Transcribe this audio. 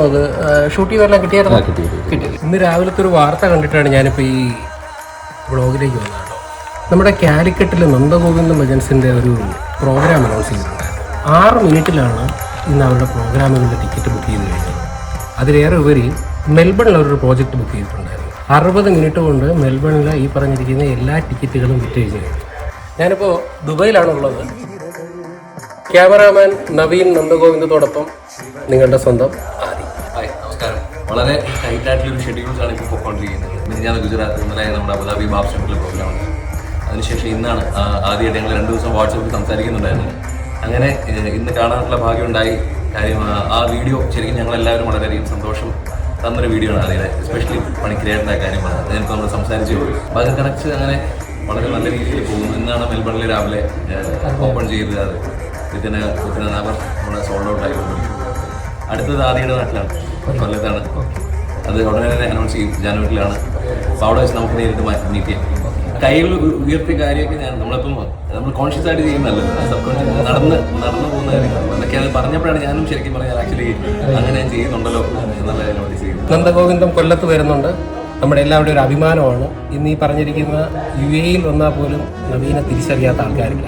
അത് ഷൂട്ട് ചെയ്തെല്ലാം കിട്ടിയത്. ഇന്ന് രാവിലത്തെ ഒരു വാർത്ത കണ്ടിട്ടാണ് ഞാനിപ്പോൾ ഈ വ്ളോഗിലേക്ക് വന്നത് കേട്ടോ. നമ്മുടെ കാലിക്കറ്റിലെ നന്ദഗോവിന്ദ ഭജൻസിൻ്റെ ഒരു പ്രോഗ്രാം അനൗൺസ് ചെയ്തിട്ടുണ്ടായിരുന്നു. 6 മിനിറ്റിലാണ് ഇന്ന് അവരുടെ പ്രോഗ്രാമുകളുടെ ടിക്കറ്റ് ബുക്ക് ചെയ്ത് കഴിഞ്ഞത്. അതിലേറെ ഉപരി മെൽബണിൽ അവരൊരു പ്രോജക്റ്റ് ബുക്ക് ചെയ്തിട്ടുണ്ടായിരുന്നു. 60 മിനിറ്റ് കൊണ്ട് മെൽബണിൽ ഈ പറഞ്ഞിരിക്കുന്ന എല്ലാ ടിക്കറ്റുകളും വിറ്റ് കഴിഞ്ഞു കഴിഞ്ഞു. ഞാനിപ്പോൾ ദുബൈയിലാണുള്ളത്. ക്യാമറാമാൻ നവീൻ നന്ദഗോവിന്ദത്തോടൊപ്പം നിങ്ങളുടെ സ്വന്തം ആദി. നമസ്കാരം. വളരെ ടൈറ്റ് ആയിട്ടുള്ളൊരു ഷെഡ്യൂൾസാണ് ഇപ്പോൾ പോയിക്കൊണ്ടിരിക്കുന്നത്. മിനിഞ്ഞാന്ന് ഗുജറാത്ത്, ഇന്നലെ നമ്മുടെ അബുദാബി ബാബ്സ് ടെമ്പിൾ പ്രോഗ്രാമുണ്ട്. അതിനുശേഷം ഇന്നാണ് ആദ്യമായിട്ട് ഞങ്ങൾ 2 ദിവസം വാട്സപ്പിൽ സംസാരിക്കുന്നുണ്ടായിരുന്നു. അങ്ങനെ ഇന്ന് കാണാനുള്ള ഭാഗ്യമുണ്ടായി. കാര്യം ആ വീഡിയോ ശരിക്കും ഞങ്ങളെല്ലാവരും വളരെയധികം സന്തോഷം തന്നൊരു വീഡിയോ ആണ്. അതിനെ എസ്പെഷ്യലി പണിക്കിരേണ്ട കാര്യമാണ്. അതിനൊക്കെ നമ്മൾ സംസാരിച്ചു ഭാഗം കണക്ട് അങ്ങനെ വളരെ നല്ല രീതിയിൽ പോകുന്നു. ഇന്നാണ് മെൽബണിൽ രാവിലെ ഓപ്പൺ ചെയ്തത്. അത് വിത്തിൻ അവർ നമ്മുടെ സോൾഡ് ഔട്ട് ആയിക്കൊണ്ടിരിക്കും. അടുത്തത് ആദ്യയുടെ നാട്ടിലാണ്, കൊല്ലത്താണ്. അത് ഉടനെ തന്നെ അനൗൺസ് ചെയ്യും. ജാനുവരിയിലാണ്. അപ്പോൾ അവിടെ വെച്ച് നമുക്ക് നേരിട്ട് മീറ്റ് ചെയ്യാം. കൈകൾ ഉയർത്തിയ കാര്യമൊക്കെ നമ്മൾ കോൺഷ്യസ് ആയിട്ട് ചെയ്യുന്നതല്ലോ, സബ് കോൺഷ്യസ് നടന്നു പോകുന്ന കാര്യങ്ങൾ. അതൊക്കെ അത് പറഞ്ഞപ്പോഴാണ് ഞാനും ശരിക്കും പറഞ്ഞാൽ ആക്ച്വലി അങ്ങനെ ചെയ്യുന്നുണ്ടല്ലോ എന്നുള്ള നോട്ടീസ് ചെയ്യുന്നത്. നന്ദഗോവിന്ദം കൊല്ലത്ത് വരുന്നുണ്ട്. നമ്മുടെ എല്ലാവരുടെയും ഒരു അഭിമാനമാണ്. ഇന്ന് ഈ പറഞ്ഞിരിക്കുന്ന UAE വന്നാൽ പോലും നവീനെ തിരിച്ചറിയാത്ത ആൾക്കാരില്ല.